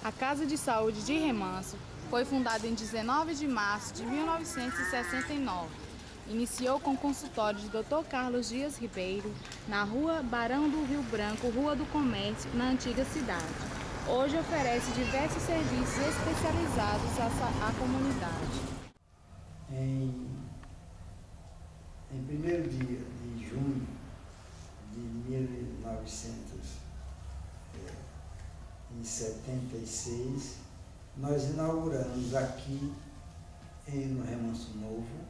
A Casa de Saúde de Remanso foi fundada em 19 de março de 1969. Iniciou com o consultório de Dr. Carlos Dias Ribeiro, na Rua Barão do Rio Branco, Rua do Comércio, na antiga cidade. Hoje oferece diversos serviços especializados à comunidade. Em 1º dia de junho de 1976, nós inauguramos aqui no Remanso Novo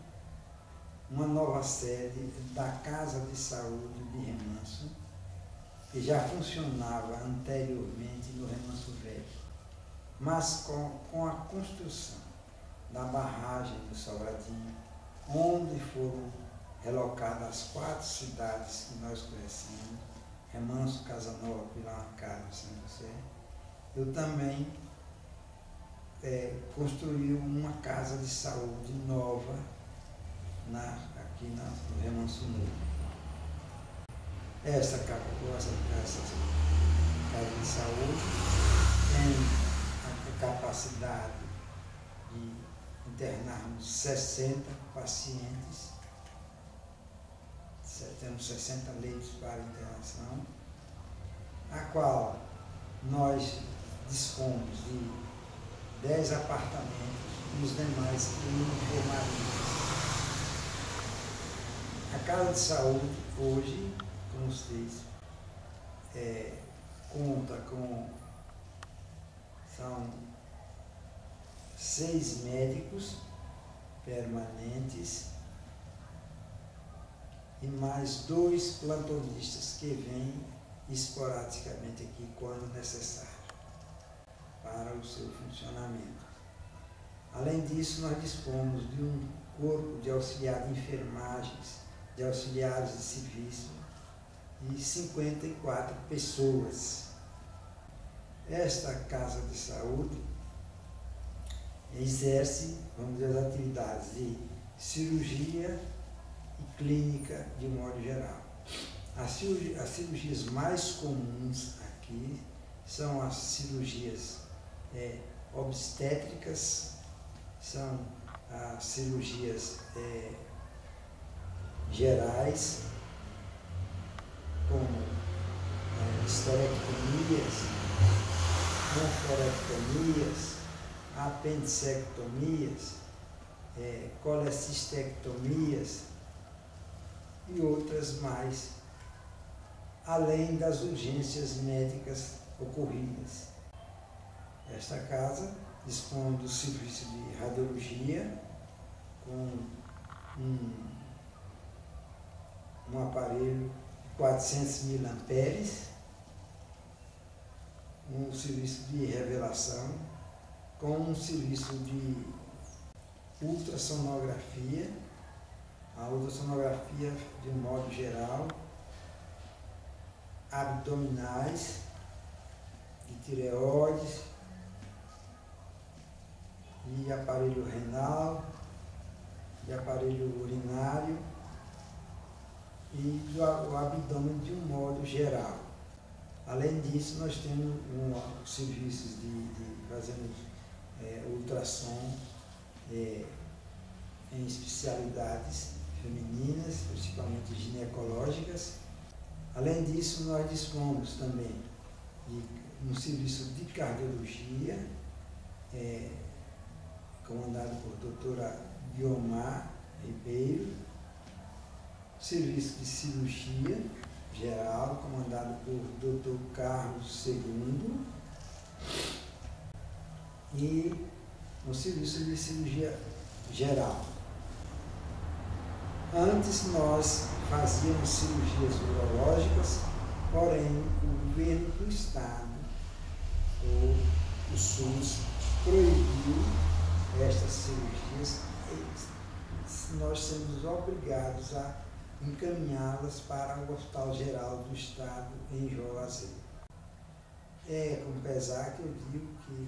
uma nova sede da Casa de Saúde de Remanso, que já funcionava anteriormente no Remanso Velho, mas com a construção da barragem do Sobradinho, onde foram relocadas as 4 cidades que nós conhecemos, Remanso, Casa Nova, Pilar-Carmo e São José. Eu também construí uma casa de saúde nova aqui no Remanso Novo. Essa casa de saúde tem a capacidade de internarmos 60 pacientes, temos 60 leitos para internação, a qual nós dispomos de 10 apartamentos e os demais em enfermarias. A Casa de Saúde hoje, como vocês, conta com 6 médicos permanentes e mais 2 plantonistas que vêm esporadicamente aqui quando necessário para o seu funcionamento. Além disso, nós dispomos de um corpo de auxiliar de enfermagens, de auxiliares de serviço e 54 pessoas. Esta Casa de Saúde exerce, vamos dizer, as atividades de cirurgia e clínica de modo geral. As cirurgias mais comuns aqui são as cirurgias obstétricas, são as cirurgias gerais, como histerectomias, oncorectomias, apendicectomias, colecistectomias e outras mais, além das urgências médicas ocorridas. Esta casa dispõe do serviço de radiologia com um aparelho de 400 mil amperes, um serviço de revelação, com um serviço de ultrassonografia, a ultrassonografia de um modo geral, abdominais, de tireoides, e aparelho renal, de aparelho urinário e o abdômen de um modo geral. Além disso, nós temos serviços de fazermos ultrassom em especialidades femininas, principalmente ginecológicas. Além disso, nós dispomos também de um serviço de cardiologia, comandado por doutora Guiomar Ribeiro, serviço de cirurgia geral, comandado por Dr. Carlos II, e no serviço de cirurgia geral. Antes nós fazíamos cirurgias urológicas, porém o governo do estado, o SUS, proibiu estas cirurgias e nós somos obrigados a encaminhá-las para o Hospital Geral do Estado em Juazeiro. É com pesar que eu digo que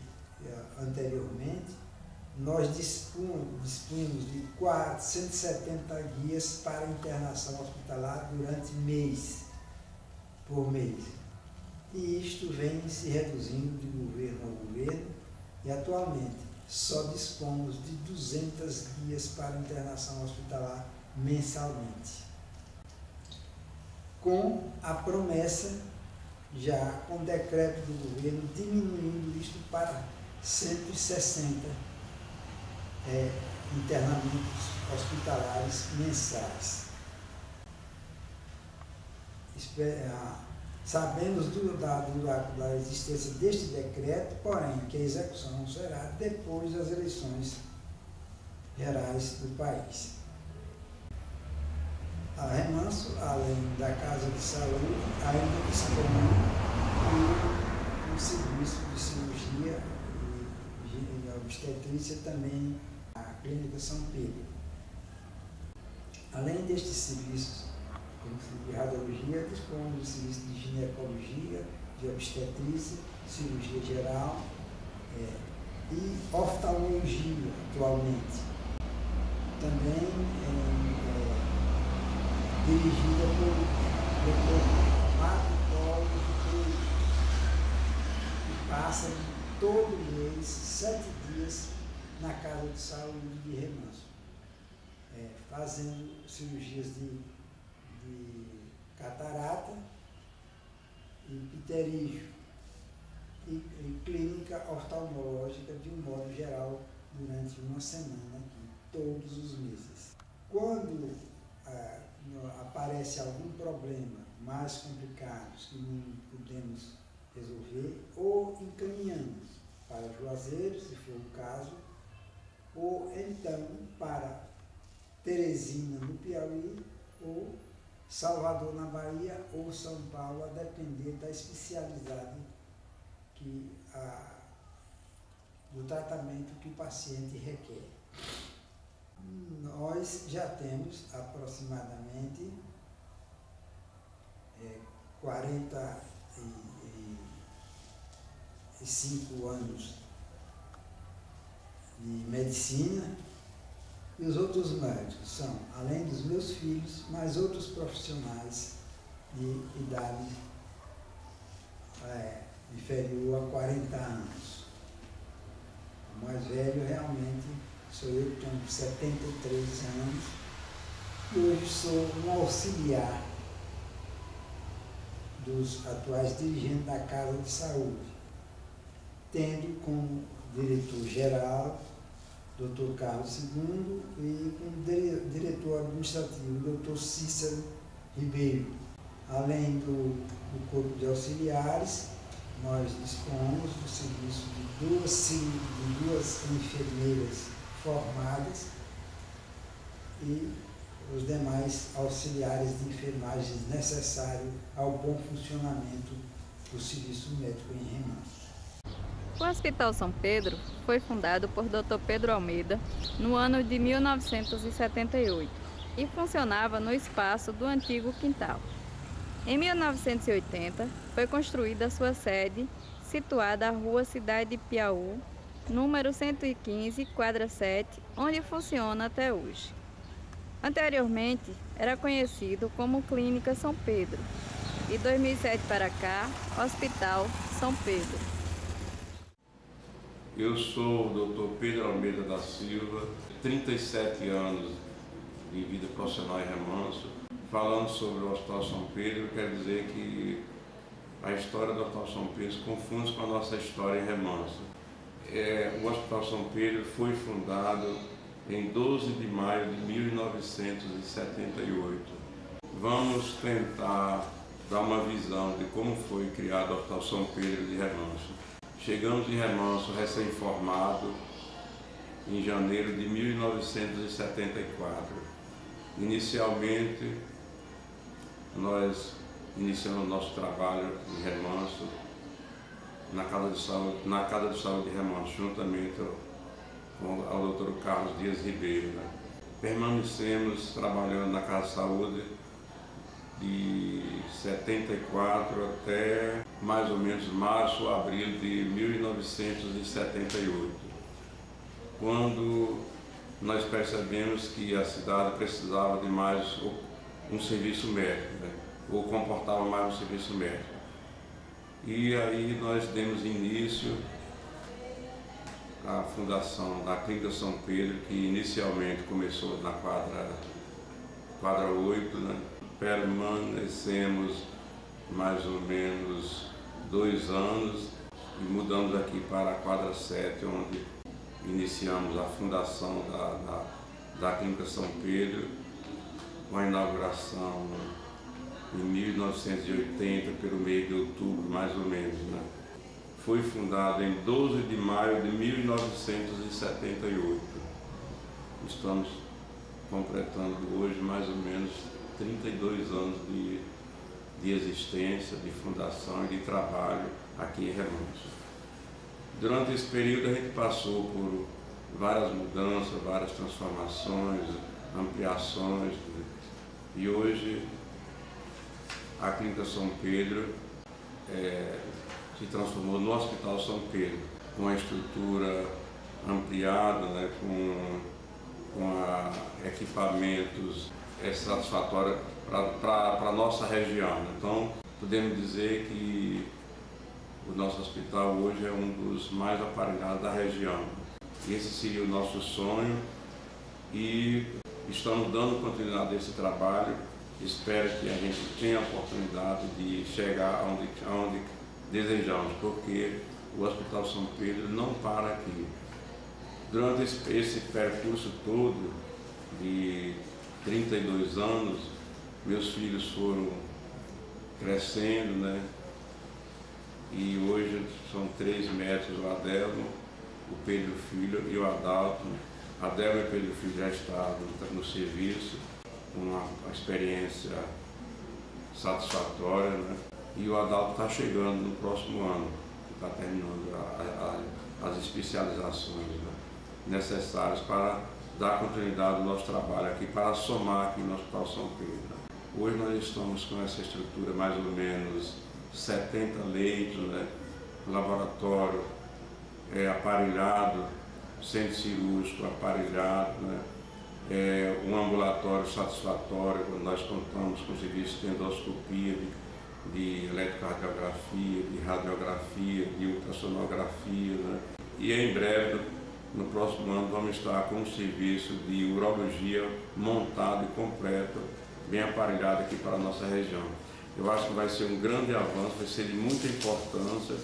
anteriormente nós dispunhamos de 470 guias para internação hospitalar durante por mês. E isto vem se reduzindo de governo a governo e atualmente só dispomos de 200 guias para internação hospitalar mensalmente. Com a promessa, já com decreto do governo, diminuindo isto para 160 internamentos hospitalares mensais. Sabemos da existência deste decreto, porém que a execução será depois das eleições gerais do país. A Remanso, além da Casa de Saúde, ainda dispõe do serviço de cirurgia e obstetrícia também a Clínica São Pedro. Além destes serviços de radiologia, dispomos do serviço de ginecologia, de obstetrícia, cirurgia geral e oftalmologia atualmente. Também dirigida por Dr. Marco Polo, que passa todo mês 7 dias na Casa de Saúde de Remanso, fazendo cirurgias de catarata e pterígio e clínica oftalmológica de um modo geral durante uma semana aqui, todos os meses. Quando aparece algum problema mais complicado que não podemos resolver, ou encaminhamos para Juazeiro, se for o caso, ou então para Teresina, no Piauí, ou Salvador, na Bahia, ou São Paulo, a depender da especialidade do tratamento que o paciente requer. Nós já temos aproximadamente 45 anos de medicina, e os outros médicos são, além dos meus filhos, mais outros profissionais de idade inferior a 40 anos. O mais velho realmente sou eu, que tenho 73 anos, e hoje sou um auxiliar dos atuais dirigentes da Casa de Saúde, tendo como diretor-geral Dr. Carlos II e como diretor administrativo Dr. Cícero Ribeiro. Além do corpo de auxiliares, nós dispomos do serviço de duas enfermeiras formadas e os demais auxiliares de enfermagem necessários ao bom funcionamento do serviço médico em Remanso. O Hospital São Pedro foi fundado por Dr. Pedro Almeida no ano de 1978 e funcionava no espaço do antigo quintal. Em 1980, foi construída sua sede, situada à Rua Cidade de Piauí, número 115, quadra 7, onde funciona até hoje. Anteriormente, era conhecido como Clínica São Pedro, e de 2007 para cá, Hospital São Pedro. Eu sou o Dr. Pedro Almeida da Silva, 37 anos de vida profissional em Remanso. Falando sobre o Hospital São Pedro, quero dizer que a história do Hospital São Pedro se confunde com a nossa história em Remanso. O Hospital São Pedro foi fundado em 12 de maio de 1978 vamos tentar dar uma visão de como foi criado o Hospital São Pedro de Remanso. Chegamos em Remanso recém-formado em janeiro de 1974. Inicialmente, nós iniciamos nosso trabalho em Remanso, na Casa de Saúde de Remanso, juntamente com o Dr. Carlos Dias Ribeiro. Permanecemos trabalhando na Casa de Saúde de 74 até mais ou menos março ou abril de 1978, quando nós percebemos que a cidade precisava de mais um serviço médico, ou comportava mais um serviço médico. E aí nós demos início à fundação da Clínica São Pedro, que inicialmente começou na quadra 8, Permanecemos mais ou menos 2 anos e mudamos aqui para a quadra 7, onde iniciamos a fundação da Clínica São Pedro, com a inauguração em 1980, pelo mês de outubro, mais ou menos. Foi fundada em 12 de maio de 1978. Estamos completando hoje mais ou menos 32 anos de existência, de fundação e de trabalho aqui em Remanso. Durante esse período a gente passou por várias mudanças, várias transformações, ampliações, e hoje a Clínica São Pedro se transformou no Hospital São Pedro, com a estrutura ampliada, com equipamentos satisfatórios para a nossa região. Então, podemos dizer que o nosso hospital hoje é um dos mais aparelhados da região. Esse seria o nosso sonho e estamos dando continuidade a esse trabalho. Espero que a gente tenha a oportunidade de chegar aonde desejamos, porque o Hospital São Pedro não para aqui. Durante esse percurso todo de 32 anos, meus filhos foram crescendo, e hoje são 3 médicos, o Adelmo, o Pedro Filho e o Adalto. Adelmo e Pedro Filho já estão no serviço, com uma experiência satisfatória, e o Adalto está chegando no próximo ano, está terminando as especializações necessárias para dar continuidade ao nosso trabalho aqui, para somar aqui no Hospital São Pedro. Hoje nós estamos com essa estrutura mais ou menos 70 leitos, laboratório aparelhado, centro cirúrgico aparelhado, um ambulatório satisfatório, quando nós contamos com serviços de endoscopia, de eletrocardiografia, de radiografia, de ultrassonografia, E em breve, no próximo ano, vamos estar com um serviço de urologia montado e completo, bem aparelhado aqui para a nossa região. Eu acho que vai ser um grande avanço, vai ser de muita importância,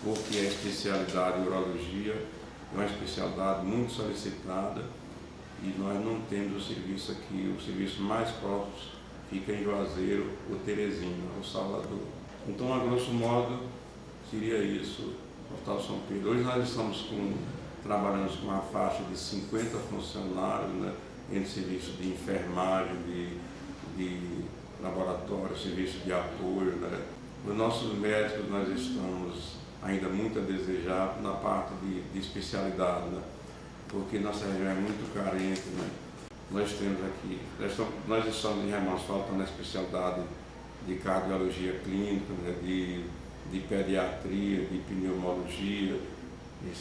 porque a especialidade de urologia é uma especialidade muito solicitada e nós não temos o serviço aqui. O serviço mais próximo fica em Juazeiro, ou Teresina, ou Salvador. Então, a grosso modo, seria isso, o Hospital São Pedro. Hoje nós estamos trabalhando com uma faixa de 50 funcionários, entre serviço de enfermagem, de laboratório, serviço de apoio. Os nossos médicos, nós estamos ainda muito a desejar na parte de especialidade, porque nossa região é muito carente. Nós temos aqui, nós estamos em Remanso faltando a especialidade de cardiologia clínica, de pediatria, de pneumologia,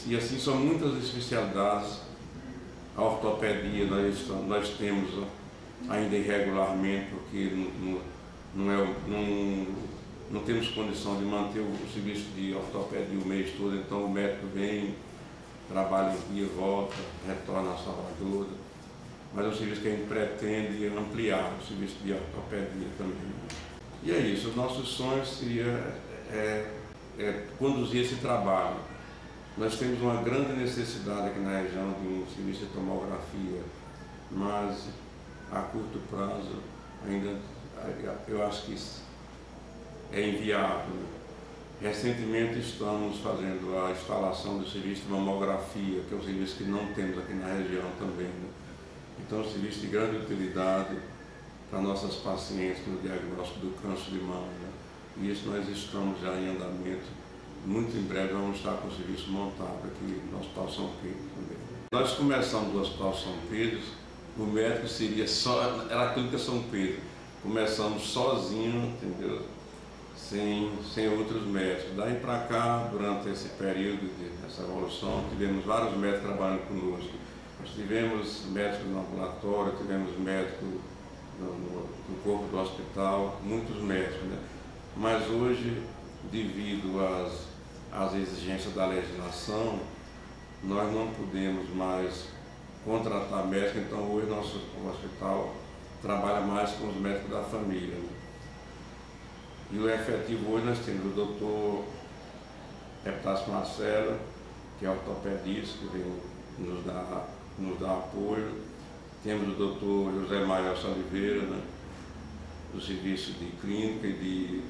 e assim são muitas especialidades. A ortopedia nós temos ainda irregularmente, porque não temos condição de manter o serviço de ortopedia o mês todo, então o médico vem, trabalha em dia, volta, retorna a Salvador. Mas é um serviço que a gente pretende ampliar, o serviço de ortopedia também. E é isso, o nosso sonho seria conduzir esse trabalho. Nós temos uma grande necessidade aqui na região de um serviço de tomografia, mas a curto prazo ainda eu acho que isso é inviável. Recentemente estamos fazendo a instalação do serviço de mamografia, que é um serviço que não temos aqui na região também, né? Então, é um serviço de grande utilidade para nossas pacientes no diagnóstico do câncer de mama, né? E isso nós estamos já em andamento. Muito em breve vamos estar com o serviço montado aqui no Hospital São Pedro também. Nós começamos no Hospital São Pedro, o médico seria só, era a Clínica São Pedro. Começamos sozinho, entendeu? Sem outros médicos. Daí para cá, durante esse período dessa evolução, tivemos vários médicos trabalhando conosco. Nós tivemos médicos no ambulatório, tivemos médicos no corpo do hospital, muitos médicos, né? Mas hoje, devido às exigências da legislação, nós não podemos mais contratar médicos, então hoje nosso hospital trabalha mais com os médicos da família, né? E o efetivo hoje nós temos o doutor Epitácio Marcelo, que é ortopedista, que vem nos dá apoio. Temos o doutor José Maia Oliveira, né, do serviço de clínica e de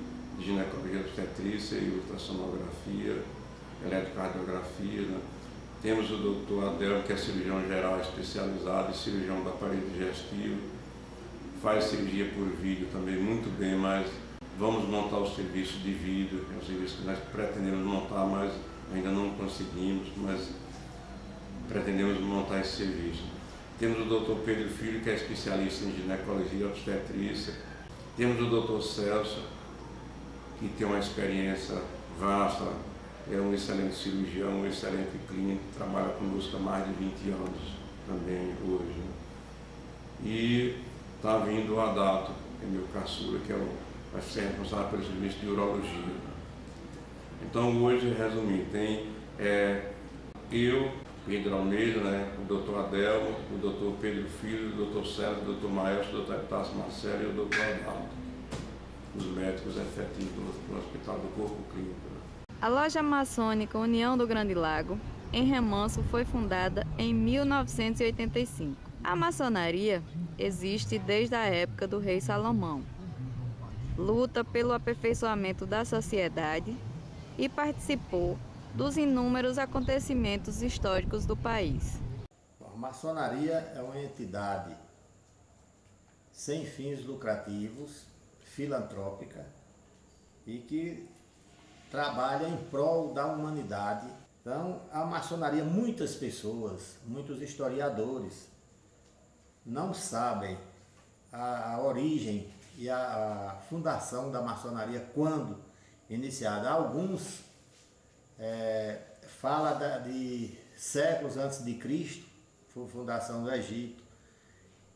ginecologia obstetrícia e ultrassonografia, eletrocardiografia, né. Temos o doutor Adelmo, que é cirurgião geral especializado e cirurgião do aparelho digestivo, faz cirurgia por vídeo também muito bem, mas vamos montar o serviço de vídeo, é um serviço que nós pretendemos montar, mas ainda não conseguimos, mas pretendemos montar esse serviço. Temos o doutor Pedro Filho, que é especialista em ginecologia obstetrícia. Temos o doutor Celso, que tem uma experiência vasta, é um excelente cirurgião, um excelente clínico, trabalha conosco há mais de 20 anos também hoje, né? E está vindo o Adalto, que é meu caçula, que vai ser responsável pelo serviço de urologia. Então hoje, resumindo, tem eu, Pedro Almeida, né, o doutor Adelmo, o doutor Pedro Filho, o doutor Célio, o doutor Maestro, o doutor Epitácio Marcelo e o doutor Adalto, os médicos efetivos do Hospital do Corpo Clínico, né? A loja maçônica União do Grande Lago, em Remanso, foi fundada em 1985. A maçonaria existe desde a época do rei Salomão. Luta pelo aperfeiçoamento da sociedade e participou dos inúmeros acontecimentos históricos do país. A maçonaria é uma entidade sem fins lucrativos, filantrópica e que trabalha em prol da humanidade. Então, a maçonaria, muitas pessoas, muitos historiadores não sabem a origem e a fundação da maçonaria quando iniciada. Alguns fala de séculos antes de Cristo, foi a fundação do Egito,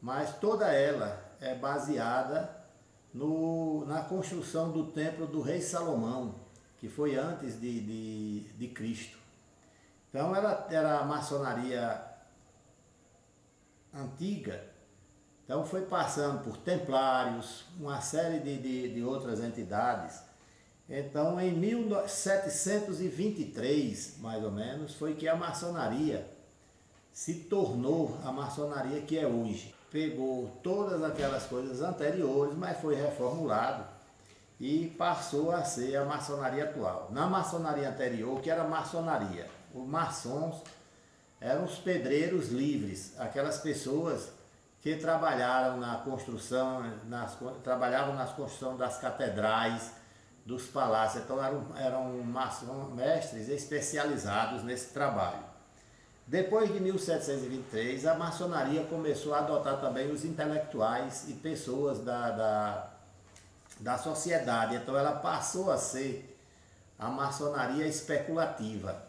mas toda ela é baseada na construção do templo do rei Salomão, que foi antes de Cristo. Então ela era a maçonaria antiga, então foi passando por templários, uma série de outras entidades. Então em 1723, mais ou menos, foi que a maçonaria se tornou a maçonaria que é hoje. Pegou todas aquelas coisas anteriores, mas foi reformulado e passou a ser a maçonaria atual. Na maçonaria anterior, que era a maçonaria, os maçons eram os pedreiros livres, aquelas pessoas que trabalharam na construção, trabalhavam na construção das catedrais, dos palácios, então eram mestres especializados nesse trabalho. Depois de 1723, a maçonaria começou a adotar também os intelectuais e pessoas da sociedade, então ela passou a ser a maçonaria especulativa.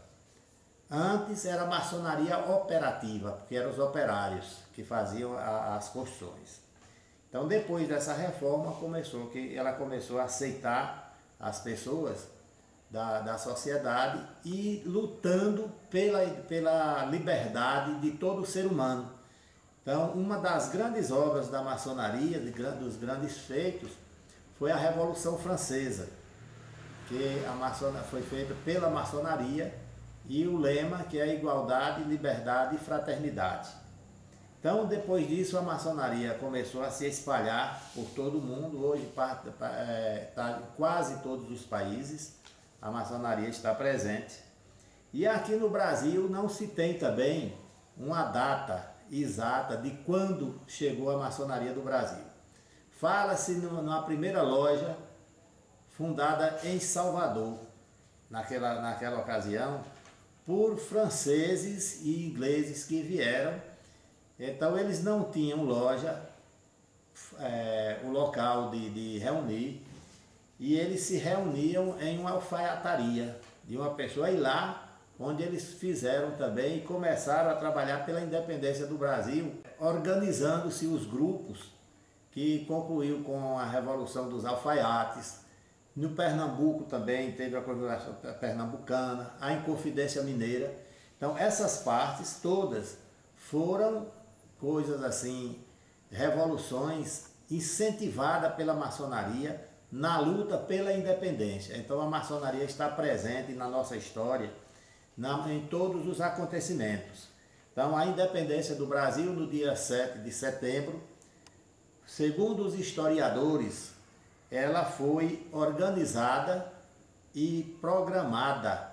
Antes era a maçonaria operativa, porque eram os operários que faziam as construções. Então depois dessa reforma ela começou a aceitar as pessoas da sociedade e lutando pela liberdade de todo ser humano. Então uma das grandes obras da maçonaria, dos grandes feitos, foi a Revolução Francesa, que foi feita pela maçonaria, e o lema que é igualdade, liberdade e fraternidade. Então, depois disso, a maçonaria começou a se espalhar por todo o mundo. Hoje, em quase todos os países, a maçonaria está presente. E aqui no Brasil não se tem também uma data exata de quando chegou a maçonaria do Brasil. Fala-se numa primeira loja fundada em Salvador, naquela ocasião, por franceses e ingleses que vieram. Então eles não tinham loja, o local de reunir, e eles se reuniam em uma alfaiataria de uma pessoa, e lá onde eles fizeram também e começaram a trabalhar pela independência do Brasil, organizando-se os grupos que concluiu com a Revolução dos Alfaiates. No Pernambuco também teve a Confederação Pernambucana, a Inconfidência Mineira. Então essas partes todas foram coisas assim, revoluções incentivadas pela maçonaria na luta pela independência. Então a maçonaria está presente na nossa história, em todos os acontecimentos. Então a independência do Brasil no dia 7 de setembro, segundo os historiadores, ela foi organizada e programada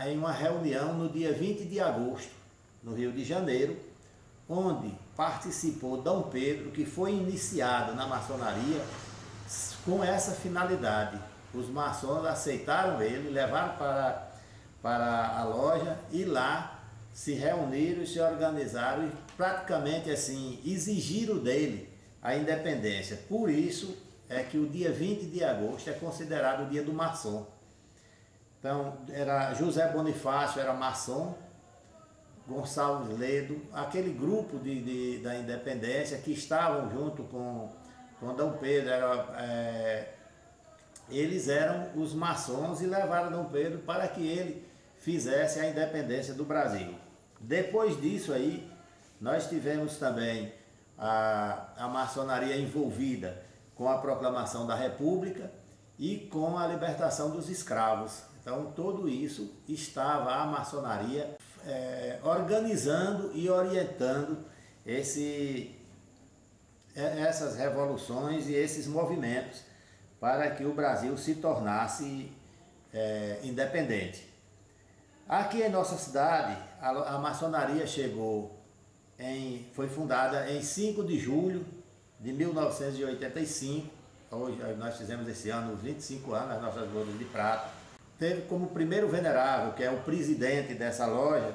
em uma reunião no dia 20 de agosto, no Rio de Janeiro, onde participou Dom Pedro, que foi iniciado na maçonaria com essa finalidade. Os maçons aceitaram ele, levaram para a loja e lá se reuniram e se organizaram e praticamente assim exigiram dele a independência. Por isso é que o dia 20 de agosto é considerado o dia do maçom. Então, José Bonifácio era maçom, Gonçalves Ledo, aquele grupo da independência que estavam junto com Dom Pedro, eles eram os maçons e levaram Dom Pedro para que ele fizesse a independência do Brasil. Depois disso aí, nós tivemos também a maçonaria envolvida com a proclamação da República e com a libertação dos escravos. Então, tudo isso estava a maçonaria organizando e orientando essas revoluções e esses movimentos para que o Brasil se tornasse independente. Aqui em nossa cidade, a maçonaria foi fundada em 5 de julho de 1985. Hoje nós fizemos esse ano 25 anos, as nossas bodas de prata. Teve como primeiro venerável, que é o presidente dessa loja,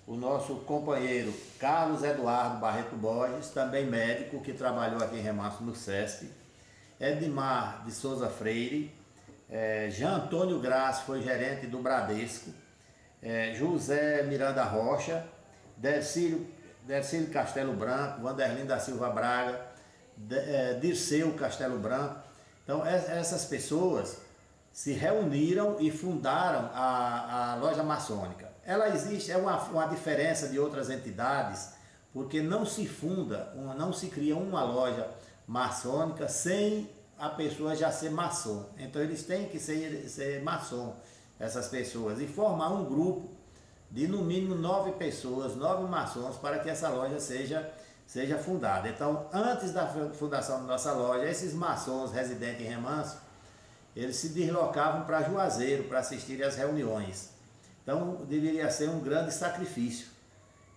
o nosso companheiro Carlos Eduardo Barreto Borges, também médico, que trabalhou aqui em Remanso no SESC, Edmar de Souza Freire, Jean Antônio Graça foi gerente do Bradesco, José Miranda Rocha, Dercílio Castelo Branco, Vanderlin da Silva Braga, Dirceu Castelo Branco. Então essas pessoas se reuniram e fundaram a loja maçônica. Ela existe, uma diferença de outras entidades, porque não se cria uma loja maçônica sem a pessoa já ser maçom. Então eles têm que ser maçom, essas pessoas, e formar um grupo de no mínimo 9 pessoas, 9 maçons, para que essa loja seja fundada. Então, antes da fundação da nossa loja, esses maçons residentes em Remanso, eles se deslocavam para Juazeiro para assistir às reuniões. Então, deveria ser um grande sacrifício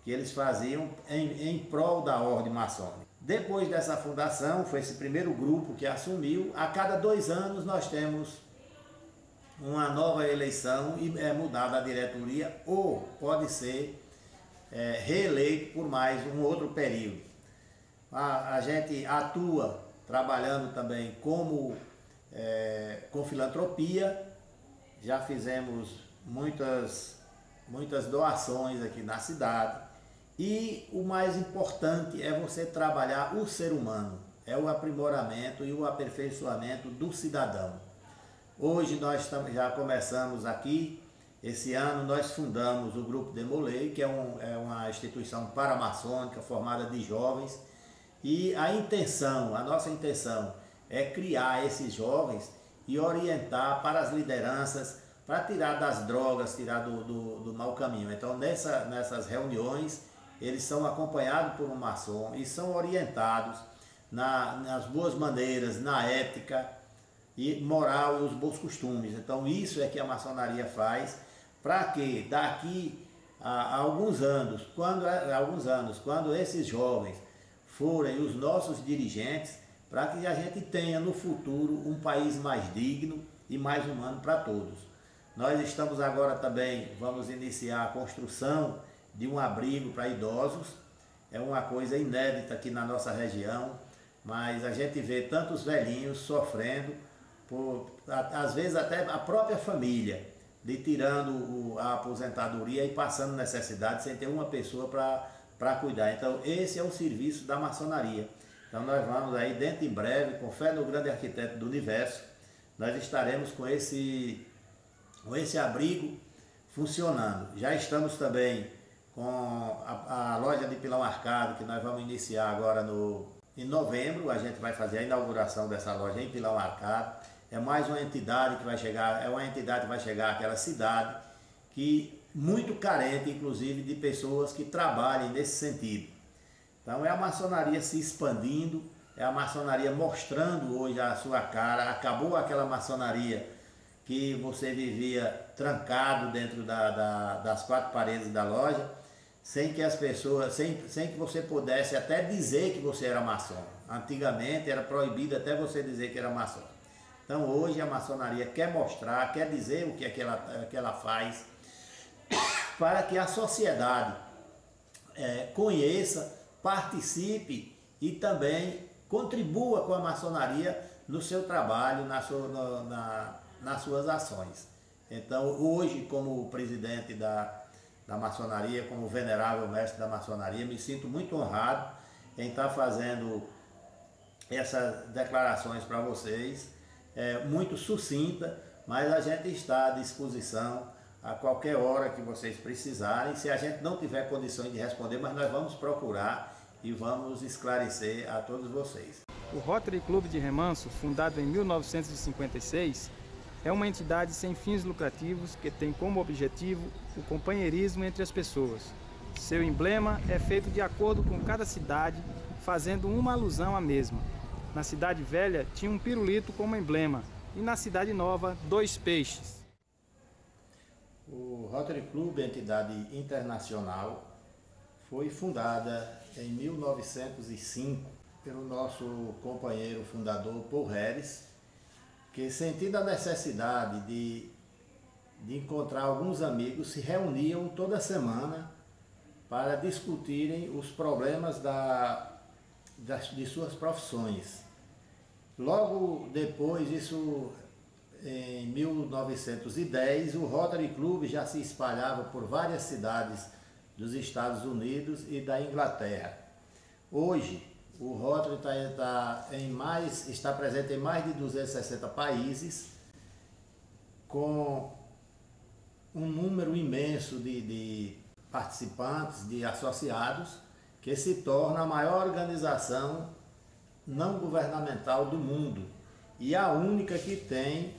que eles faziam em prol da ordem maçônica. Depois dessa fundação, foi esse primeiro grupo que assumiu. A cada 2 anos nós temos uma nova eleição e é mudada a diretoria, ou pode ser reeleito por mais um outro período. A gente atua trabalhando também com filantropia. Já fizemos muitas doações aqui na cidade, e o mais importante é você trabalhar o ser humano, é o aprimoramento e o aperfeiçoamento do cidadão. Hoje nós já começamos aqui, esse ano nós fundamos o Grupo Demolei, que é uma instituição paramaçônica formada de jovens, e a nossa intenção é criar esses jovens e orientar para as lideranças, para tirar das drogas, tirar do mau caminho. Então nessas reuniões eles são acompanhados por um maçom e são orientados nas boas maneiras, na ética e moral e os bons costumes. Então isso é que a maçonaria faz, para que daqui a alguns anos, quando esses jovens forem os nossos dirigentes, para que a gente tenha no futuro um país mais digno e mais humano para todos. Nós estamos agora também, vamos iniciar a construção de um abrigo para idosos. É uma coisa inédita aqui na nossa região, mas a gente vê tantos velhinhos sofrendo, às vezes até a própria família, lhe tirando a aposentadoria e passando necessidade sem ter uma pessoa para cuidar. Então esse é o serviço da maçonaria. Então nós vamos aí dentro em breve, com fé no grande arquiteto do universo, nós estaremos com esse abrigo funcionando. Já estamos também com a loja de pilão arcado, que nós vamos iniciar agora em novembro. A gente vai fazer a inauguração dessa loja em pilão arcado. É mais uma entidade que vai chegar, àquela cidade que muito carente, inclusive, de pessoas que trabalhem nesse sentido. Então é a maçonaria se expandindo, é a maçonaria mostrando hoje a sua cara. Acabou aquela maçonaria que você vivia trancado dentro das quatro paredes da loja, sem que as pessoas, sem que você pudesse até dizer que você era maçom. Antigamente era proibido até você dizer que era maçom. Então hoje a maçonaria quer mostrar, quer dizer o que ela faz, para que a sociedade conheça, participe e também contribua com a maçonaria no seu trabalho, nas suas ações. Então hoje, como presidente da maçonaria, como venerável mestre da maçonaria, me sinto muito honrado em estar fazendo essas declarações para vocês, muito sucinta, mas a gente está à disposição a qualquer hora que vocês precisarem. Se a gente não tiver condições de responder, mas nós vamos procurar e vamos esclarecer a todos vocês. O Rotary Clube de Remanso, fundado em 1956, é uma entidade sem fins lucrativos que tem como objetivo o companheirismo entre as pessoas. Seu emblema é feito de acordo com cada cidade, fazendo uma alusão à mesma. Na Cidade Velha tinha um pirulito como emblema e na Cidade Nova 2 peixes. O Rotary Club, entidade internacional, foi fundada em 1905 pelo nosso companheiro fundador Paul Harris, que, sentindo a necessidade de encontrar alguns amigos, se reuniam toda semana para discutirem os problemas de suas profissões. Logo depois, isso em 1910, o Rotary Club já se espalhava por várias cidades dos Estados Unidos e da Inglaterra. Hoje, o Rotary está presente em mais de 260 países, com um número imenso de participantes, de associados, que se torna a maior organização não governamental do mundo e a única que tem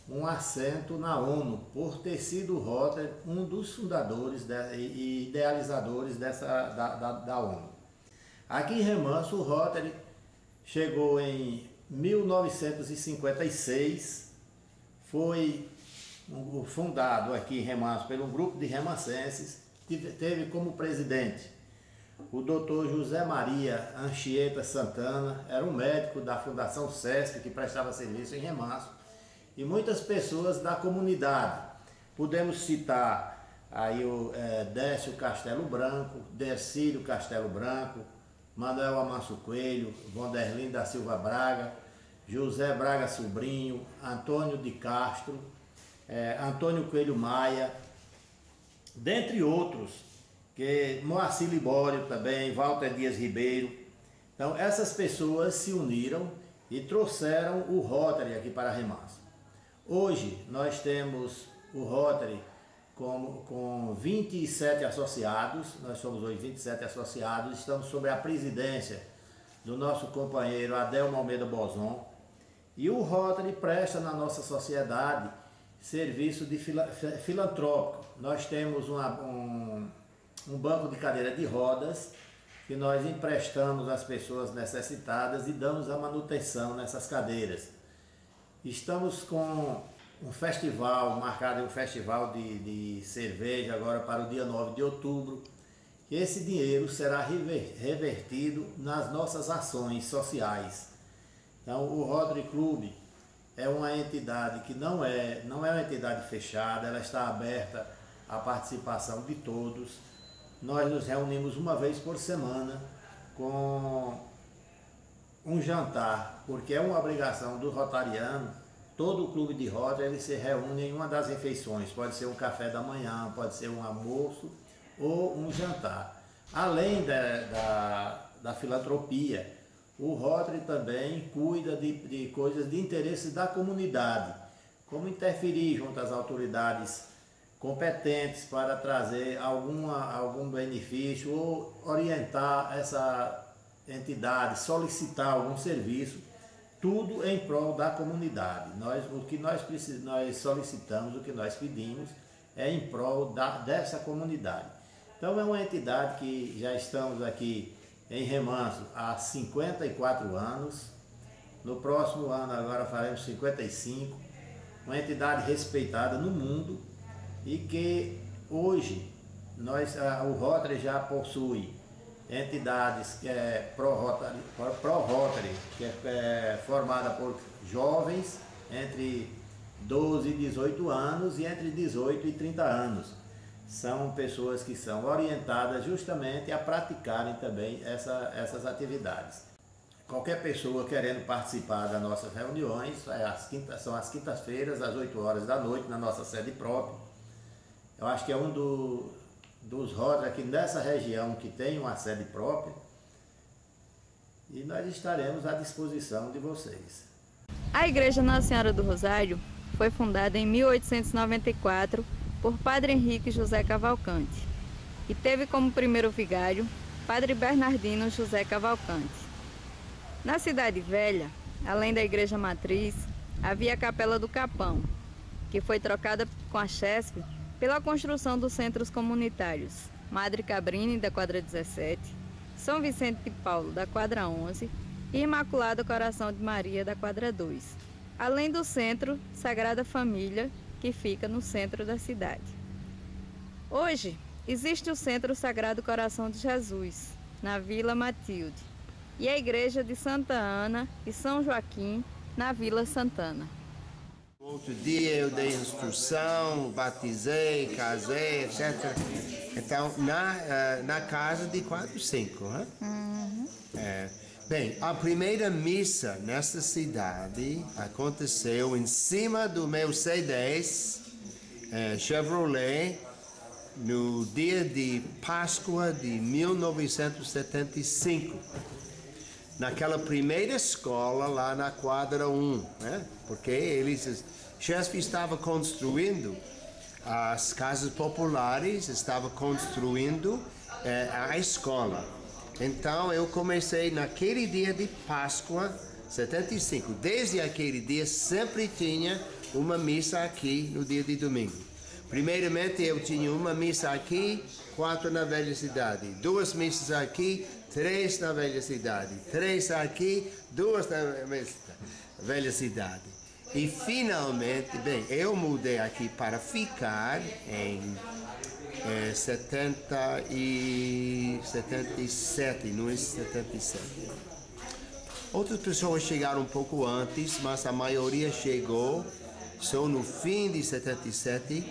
um assento na ONU, por ter sido o Rotary um dos fundadores e idealizadores da ONU. Aqui em Remanso, o Rotary chegou em 1956, foi fundado aqui em Remanso por um grupo de remansenses, teve como presidente o Dr. José Maria Anchieta Santana, era um médico da Fundação SESC que prestava serviço em Remanso, e muitas pessoas da comunidade. Podemos citar aí o Décio Castelo Branco, Dercílio Castelo Branco, Manuel Amanso Coelho, Vanderlin da Silva Braga, José Braga Sobrinho, Antônio de Castro, Antônio Coelho Maia, dentre outros, que Moacir Libório também, Walter Dias Ribeiro. Então essas pessoas se uniram e trouxeram o Rotary aqui para Remanso. Hoje nós temos o Rotary com 27 associados, nós somos hoje 27 associados, estamos sob a presidência do nosso companheiro Adelmo Almeida Bozon, e o Rotary presta na nossa sociedade serviço de filantrópico. Nós temos um banco de cadeira de rodas que nós emprestamos às pessoas necessitadas e damos a manutenção nessas cadeiras. Estamos com um festival, marcado um festival de cerveja agora para o dia 9 de outubro. E esse dinheiro será revertido nas nossas ações sociais. Então, o Rotary Club é uma entidade que não é uma entidade fechada, ela está aberta à participação de todos. Nós nos reunimos uma vez por semana com um jantar, porque é uma obrigação do rotariano. Todo o clube de Rotary ele se reúne em uma das refeições, pode ser um café da manhã, pode ser um almoço ou um jantar. Além da filantropia, o Rotary também cuida de coisas de interesse da comunidade, como interferir junto às autoridades competentes para trazer algum benefício ou orientar essa entidade, solicitar algum serviço, tudo em prol da comunidade. O que nós solicitamos, o que nós pedimos é em prol dessa comunidade. Então é uma entidade que já estamos aqui em Remanso há 54 anos, no próximo ano agora faremos 55, uma entidade respeitada no mundo e que hoje o Rotary já possui entidades que é Pro-Rotary, que é formada por jovens entre 12 e 18 anos e entre 18 e 30 anos. São pessoas que são orientadas justamente a praticarem também essas atividades. Qualquer pessoa querendo participar das nossas reuniões, são às quintas-feiras, às 8 horas da noite, na nossa sede própria. Eu acho que é um dos Rotary aqui nessa região que tem uma sede própria, e nós estaremos à disposição de vocês. A Igreja Nossa Senhora do Rosário foi fundada em 1894 por Padre Henrique José Cavalcante e teve como primeiro vigário Padre Bernardino José Cavalcante. Na Cidade Velha, além da igreja matriz, havia a Capela do Capão, que foi trocada com a CHESP pela construção dos centros comunitários Madre Cabrini, da quadra 17, São Vicente de Paulo, da quadra 11 e Imaculado Coração de Maria, da quadra 2, além do Centro Sagrada Família, que fica no centro da cidade. Hoje, existe o Centro Sagrado Coração de Jesus, na Vila Matilde, e a Igreja de Santa Ana e São Joaquim, na Vila Santana. Outro dia eu dei instrução, batizei, casei, etc. Então, na casa de 4, 5, né? Uhum. Bem, a primeira missa nessa cidade aconteceu em cima do meu C10 Chevrolet no dia de Páscoa de 1975. Naquela primeira escola lá na quadra 1, né? Porque CHESP estava construindo as casas populares, estava construindo a escola. Então eu comecei naquele dia de Páscoa, 75. Desde aquele dia sempre tinha uma missa aqui no dia de domingo. Primeiramente eu tinha uma missa aqui, 4 na Velha Cidade. 2 missas aqui, 3 na Velha Cidade. 3 aqui, 2 na Velha Cidade. E finalmente, bem, eu mudei aqui para ficar em 77, não é 77. Outras pessoas chegaram um pouco antes, mas a maioria chegou só no fim de 77.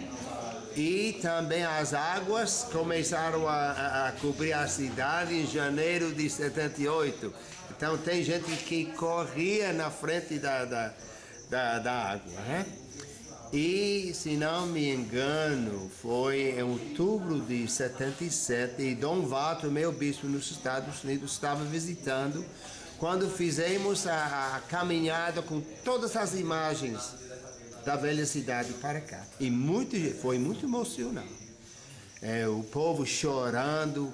E também as águas começaram a cobrir a cidade em janeiro de 78. Então tem gente que corria na frente da água, né? E, se não me engano, foi em outubro de 77, e Dom Walter, meu bispo nos Estados Unidos, estava visitando, quando fizemos a caminhada com todas as imagens da Velha Cidade para cá. E foi muito emocional. O povo chorando,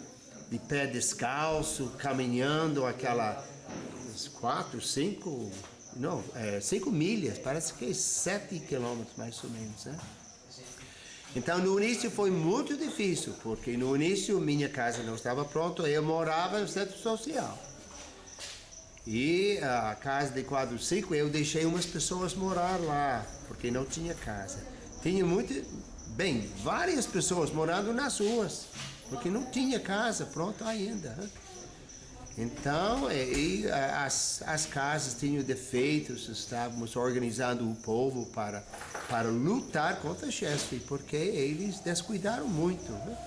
de pé descalço, caminhando 5 milhas, parece que 7 quilômetros mais ou menos, né? Então, no início foi muito difícil, porque no início minha casa não estava pronta, eu morava no centro social. E a casa de quadro 5, eu deixei umas pessoas morar lá, porque não tinha casa. Tinha várias pessoas morando nas ruas, porque não tinha casa pronta ainda. Então, as casas tinham defeitos, estávamos organizando o povo para lutar contra Chesterfield, porque eles descuidaram muito. O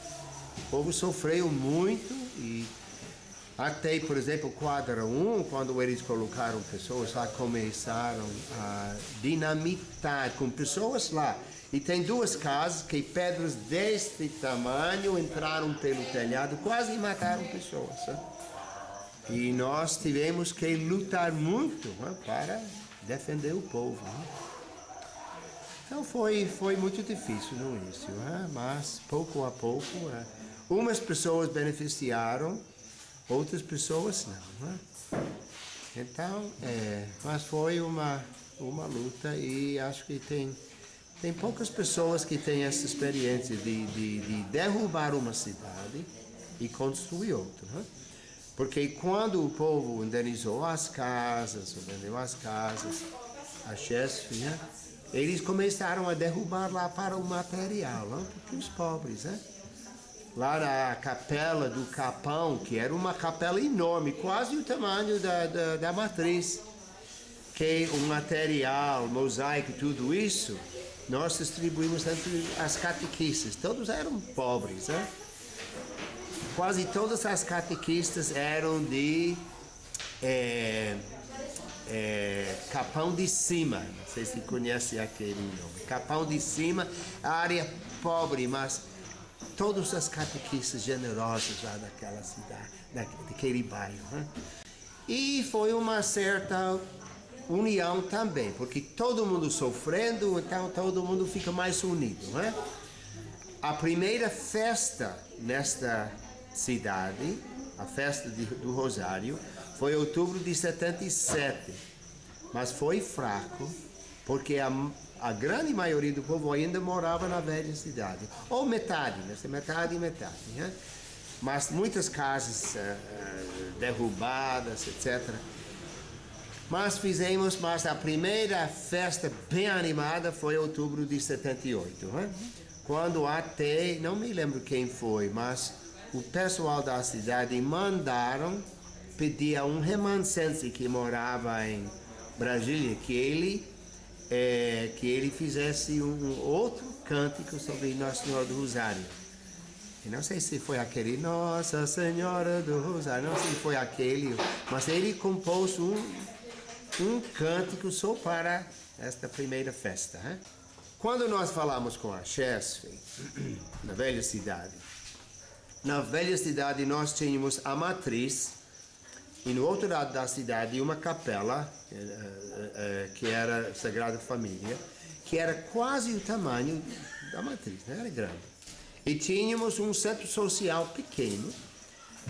povo sofreu muito e até, por exemplo, quadra 1, quando eles colocaram pessoas lá, começaram a dinamitar com pessoas lá. E tem duas casas que pedras deste tamanho entraram pelo telhado, quase mataram pessoas. E nós tivemos que lutar muito para defender o povo. Então foi muito difícil no início, mas pouco a pouco, umas pessoas beneficiaram, outras pessoas não. Então, mas foi uma luta e acho que tem poucas pessoas que têm essa experiência de derrubar uma cidade e construir outra. Porque quando o povo indenizou as casas, vendeu as casas, a Chesterfield, eles começaram a derrubar lá para o material, porque os pobres, Lá na capela do Capão, que era uma capela enorme, quase o tamanho da matriz, que o material, mosaico, tudo isso, nós distribuímos entre as catequistas. Todos eram pobres, Quase todas as catequistas eram de Capão de Cima. Não sei se conhece aquele nome. Capão de Cima, área pobre, mas todas as catequistas generosas lá daquela cidade, daquele bairro. E foi uma certa união também, porque todo mundo sofrendo, então todo mundo fica mais unido. A primeira festa nesta cidade, a festa do Rosário, foi em outubro de 77, mas foi fraco, porque a grande maioria do povo ainda morava na velha cidade, ou metade, metade e metade, mas muitas casas derrubadas, etc. Mas a primeira festa bem animada foi em outubro de 78, quando não me lembro quem foi, mas o pessoal da cidade mandaram pedir a um remanescente que morava em Brasília que ele fizesse um outro cântico sobre Nossa Senhora do Rosário. E não sei se foi aquele Nossa Senhora do Rosário, não sei se foi aquele, mas ele compôs um cântico só para esta primeira festa. Quando nós falamos com a Chesterfield, na velha cidade, nós tínhamos a matriz e no outro lado da cidade uma capela, que era Sagrada Família, que era quase o tamanho da matriz, era grande. E tínhamos um centro social pequeno,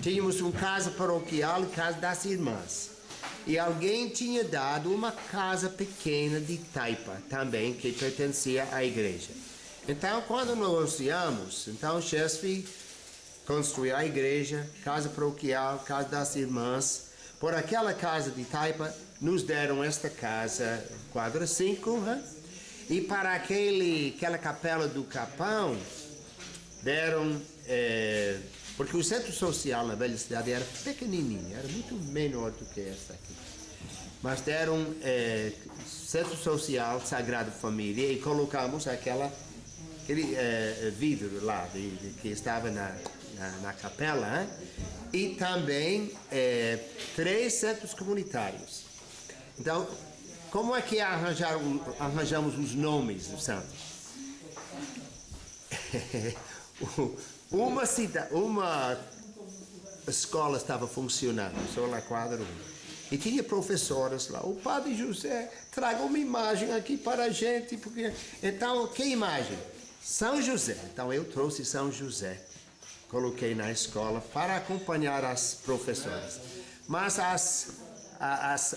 tínhamos uma casa paroquial e casa das irmãs. E alguém tinha dado uma casa pequena de taipa também, que pertencia à igreja. Então, quando negociamos, Chesterfield construiu a igreja, casa paroquial, casa das irmãs. Por aquela casa de taipa, nos deram esta casa, quadra 5, e para aquela capela do Capão, deram, porque o centro social na velha cidade era pequenininho, era muito menor do que esta aqui. Mas deram centro social Sagrada Família e colocamos aquele vidro lá que estava na capela, e também 3 centros comunitários. Então, como é que arranjamos os nomes dos santos? Uma escola estava funcionando, só na quadra 1. E tinha professoras lá. O Padre José, traga uma imagem aqui para a gente. Porque... Então, que imagem? São José. Então, eu trouxe São José. Coloquei na escola para acompanhar as professoras. Mas as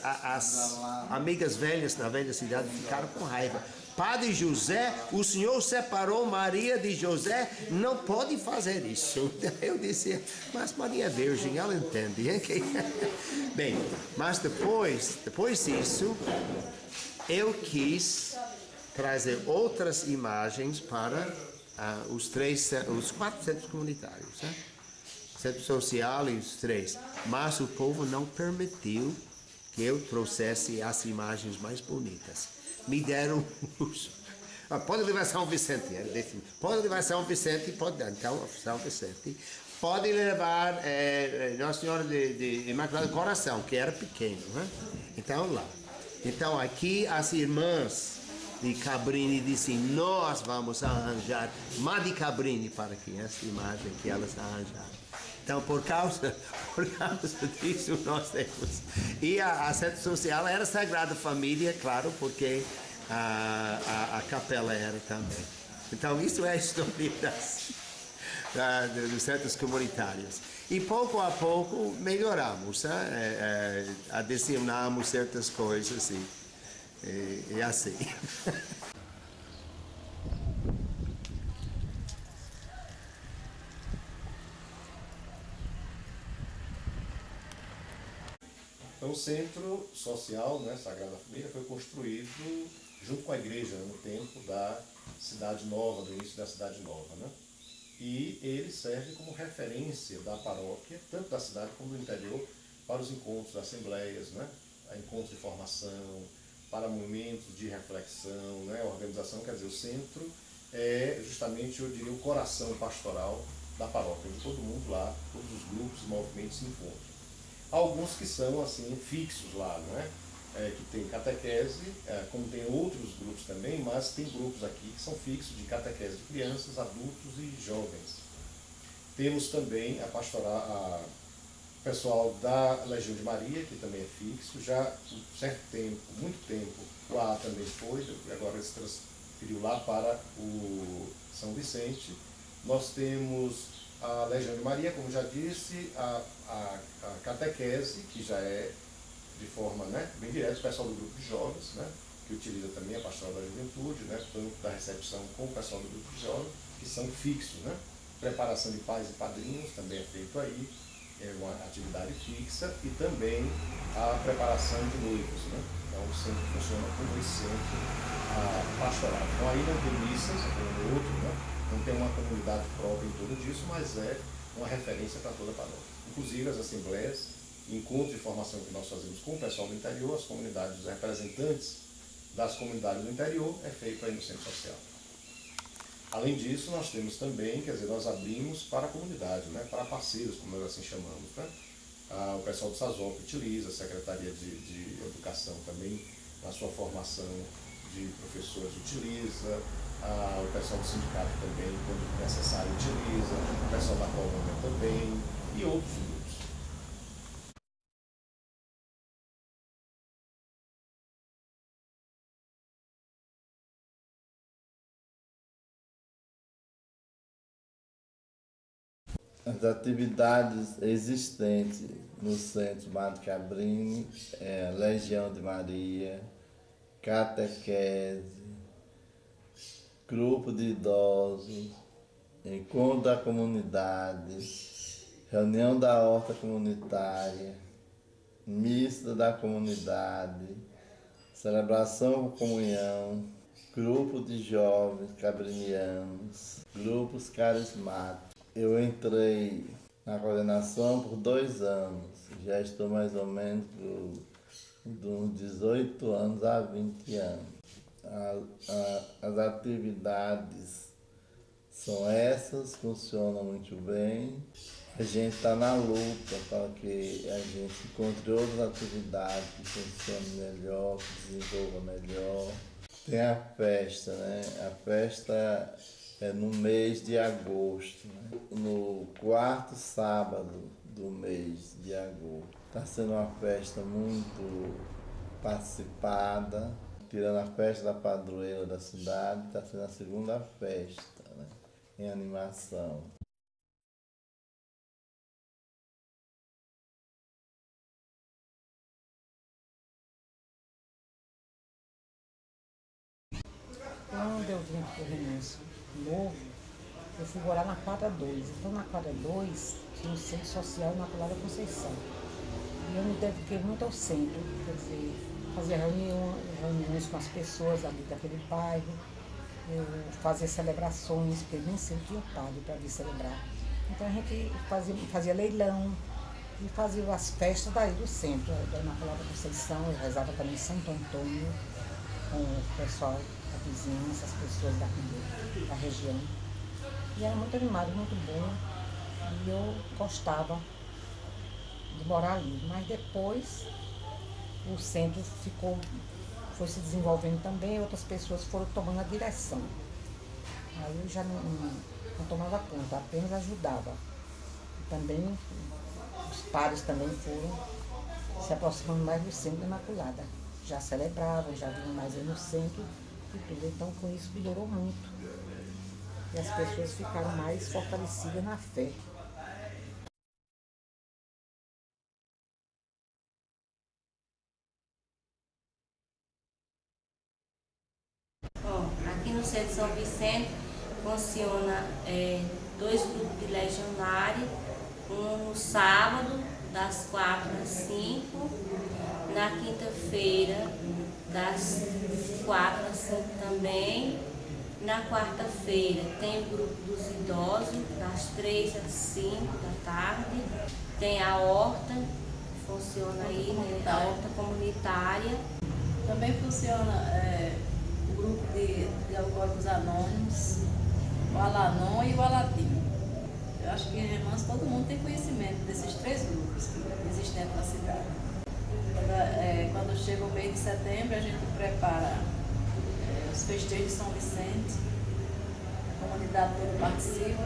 amigas velhas na velha cidade ficaram com raiva. Padre José, o senhor separou Maria de José, não pode fazer isso. Eu disse, mas Maria é virgem, ela entende. Bem, mas depois disso, eu quis trazer outras imagens para os 4 centros comunitários, né? Centro social e os 3. Mas o povo não permitiu que eu trouxesse as imagens mais bonitas. Me deram pode levar São Vicente, pode levar São Vicente, pode, então São Vicente, pode levar Nossa Senhora de Imaculado Coração, que era pequeno, né? Então lá. Então aqui as irmãs de Cabrini dizem, nós vamos arranjar Madre Cabrini para que essa imagem que elas arranjaram. Então, por causa disso, nós temos. E a Centro Social era Sagrada Família, claro, porque a capela era também. Então, isso é a história dos centros comunitários. E pouco a pouco melhoramos, adicionamos certas coisas e assim. Então, o Centro Social, né, Sagrada Família, foi construído junto com a igreja no tempo da Cidade Nova, do início da Cidade Nova, né? E ele serve como referência da paróquia, tanto da cidade como do interior, para os encontros, assembleias, né? Encontros de formação, para momentos de reflexão, né? Organização. Quer dizer, o centro é justamente, eu diria, o coração pastoral da paróquia, onde todo mundo lá, todos os grupos e movimentos se encontram. Alguns que são assim fixos lá, não é? Que tem catequese, como tem outros grupos também, mas tem grupos aqui que são fixos de catequese de crianças, adultos e jovens. Temos também o pessoal da Legião de Maria, que também é fixo, já há um certo tempo, muito tempo, lá também foi, agora se transferiu lá para o São Vicente. Nós temos a Legião de Maria, como já disse, a catequese, que já é de forma, né, bem direta, o pessoal do grupo de jovens, né, que utiliza também a pastoral da juventude, né, tanto da recepção com o pessoal do grupo de jovens, que são fixos, né. Preparação de pais e padrinhos também é feito aí, é uma atividade fixa, e também a preparação de noivos, né. Então o centro funciona como esse centro pastoral. Então aí não tem missas, como outro, né. Não tem uma comunidade própria em torno disso, mas é uma referência para toda a paróquia. Inclusive as assembleias, encontros de formação que nós fazemos com o pessoal do interior, as comunidades, os representantes das comunidades do interior, é feito aí no Centro Social. Além disso, nós temos também, quer dizer, nós abrimos para a comunidade, né, para parceiros, como nós assim chamamos, né? O pessoal do SASOP utiliza, a Secretaria de Educação também, na sua formação de professores utiliza, o pessoal do sindicato também, quando necessário, utiliza, o pessoal da colônia também, e outros grupos. As atividades existentes no Centro Madre Cabrini é Legião de Maria, catequese, grupo de idosos, encontro da comunidade, reunião da horta comunitária, missa da comunidade, celebração com comunhão, grupo de jovens cabrinianos, grupos carismáticos. Eu entrei na coordenação por 2 anos, já estou mais ou menos de uns 18 anos a 20 anos. As atividades são essas, funcionam muito bem. A gente está na luta para que a gente encontre outras atividades que funcionem melhor, que desenvolvam melhor. Tem a festa, né? A festa é no mês de agosto, né? No 4º sábado do mês de agosto. Está sendo uma festa muito participada. Tirando a festa da padroeira da cidade, está sendo a 2ª festa, né, em animação. quando eu vim para o Remanso Novo, eu fui morar na quadra 2. Então, na quadra 2, tinha o Centro Social Imaculada Conceição. E eu me dediquei muito ao centro, quer dizer, fazia reuniões com as pessoas ali daquele bairro, eu fazia celebrações, porque nem sempre tinha padre para vir celebrar. Então, a gente fazia leilão e fazia as festas daí do centro, da Imaculada Conceição. Eu rezava também Santo Antônio com o pessoal da vizinhança, as pessoas da região. E era muito animado, muito bom. E eu gostava de morar ali. Mas depois o centro foi se desenvolvendo também, outras pessoas foram tomando a direção. Aí eu já não tomava conta, apenas ajudava. E também os padres também foram se aproximando mais do Centro da Imaculada. Já celebravam, já vinham mais aí no centro e tudo. Então com isso melhorou muito. E as pessoas ficaram mais fortalecidas na fé. Bom, aqui no Centro São Vicente funciona 2 grupos de legionário, um no sábado, das 4 às 5, na quinta-feira, das 4 às 5 também. Na quarta-feira tem o grupo dos idosos, das 3 às 5 da tarde. Tem a horta, que funciona aí, né, a horta comunitária. Também funciona o grupo de Alcoólicos Anônimos, o Alanon e o Aladim. Eu acho que em Remanso todo mundo tem conhecimento desses 3 grupos que existem dentro da cidade. Quando chega o mês de setembro, a gente prepara os festejos de São Vicente, a comunidade toda participa.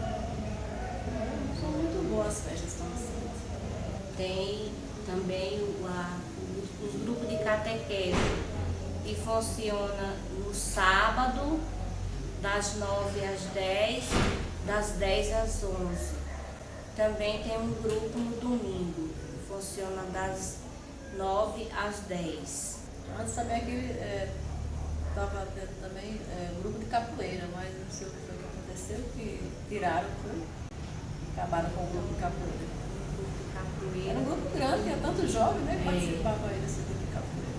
São muito boas as festas de São Vicente. Tem também os grupos de catequese, que funciona no sábado, das 9 às 10, das 10 às 11. Também tem um grupo no domingo, que funciona das 9 às 10. Antes também aqui estava tendo também um grupo de capoeira, mas não sei o que foi que aconteceu, que tiraram tudo, acabaram com o grupo de capoeira. Era um grupo grande, tinha tantos jovens, né, que participavam aí desse grupo de capoeira.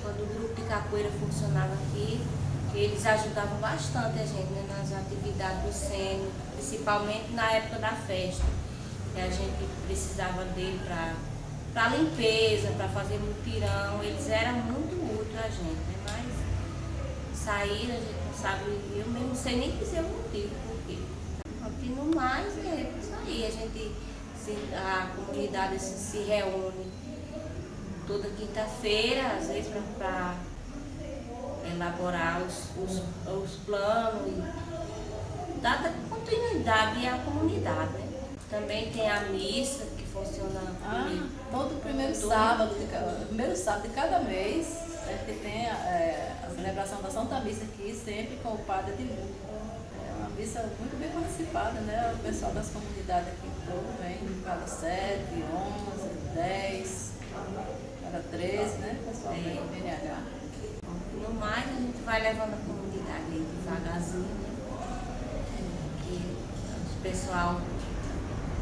Quando o grupo de capoeira funcionava aqui, eles ajudavam bastante a gente, né, nas atividades do centro, principalmente na época da festa. E a gente precisava dele para limpeza, para fazer mutirão. Eles eram muito úteis a gente, né? Mas saíram, a gente não sabe, eu mesmo não sei nem dizer o motivo, por quê. Aqui no mais é isso aí, a comunidade se reúne toda quinta-feira, às vezes para elaborar os planos e dar continuidade à comunidade, né? Também tem a missa que funciona todo primeiro sábado de cada mês, que tem a celebração da Santa Missa aqui, sempre com o padre de luto. É uma missa muito bem participada, né? O pessoal das comunidades aqui todo vem, cada 7, 11, 10, cada 13, né? O pessoal vem no BNH. No mais, a gente vai levando a comunidade aí devagarzinho, né? Que o pessoal